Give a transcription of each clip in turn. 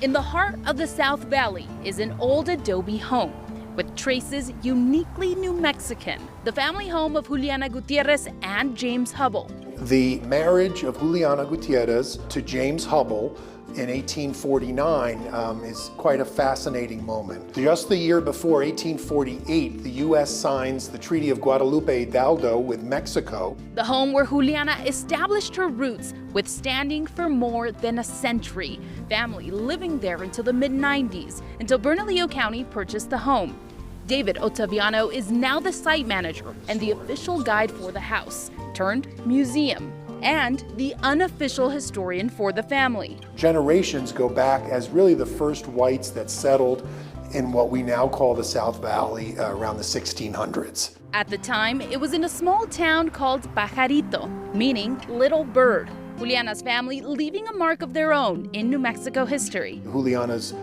In the heart of the South Valley is an old adobe home with traces uniquely New Mexican, the family home of Juliana Gutierrez and James Hubble. The marriage of Juliana Gutierrez to James Hubble in 1849 is quite a fascinating moment. Just the year before, 1848, the U.S. signs the Treaty of Guadalupe Hidalgo with Mexico. The home where Juliana established her roots, withstanding for more than a century. Family living there until the mid-90s, until Bernalillo County purchased the home. David Ottaviano is now the site manager and the official guide for the house, turned museum, and the unofficial historian for the family. Generations go back as really the first whites that settled in what we now call the South Valley around the 1600s. At the time, it was in a small town called Pajarito, meaning little bird. Juliana's family leaving a mark of their own in New Mexico history. Juliana's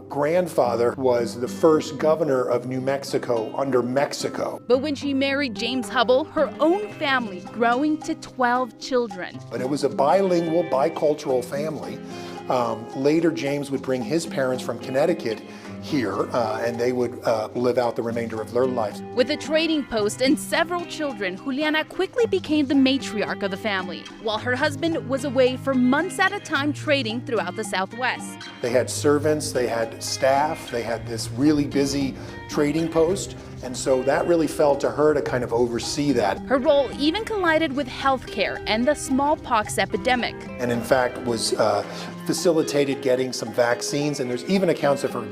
grandfather was the first governor of New Mexico under Mexico. But when she married James Hubble, her own family growing to 12 children. But it was a bilingual, bicultural family. Later, James would bring his parents from Connecticut here, and they would live out the remainder of their lives. With a trading post and several children, Juliana quickly became the matriarch of the family, while her husband was away for months at a time trading throughout the Southwest. They had servants, they had staff, they had this really busy trading post, and so that really fell to her to kind of oversee that. Her role even collided with healthcare and the smallpox epidemic. And in fact was facilitated getting some vaccines, and there's even accounts of her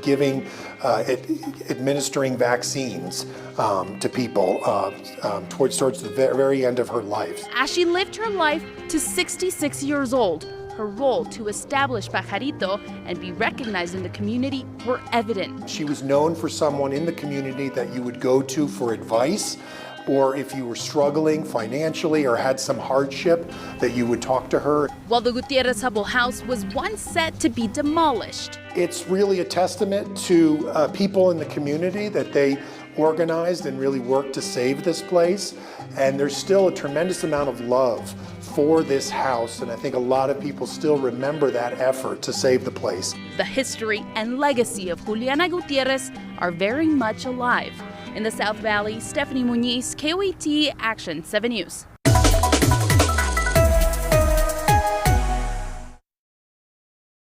administering vaccines to people towards the very end of her life. As she lived her life to 66 years old, her role to establish Pajarito and be recognized in the community were evident. She was known for someone in the community that you would go to for advice, or if you were struggling financially or had some hardship, that you would talk to her. While the Gutierrez Hubble house was once set to be demolished. It's really a testament to people in the community that they organized and really worked to save this place. And there's still a tremendous amount of love for this house, and I think a lot of people still remember that effort to save the place. The history and legacy of Juliana Gutierrez are very much alive. In the South Valley, Stephanie Muñiz, KOAT Action 7 News.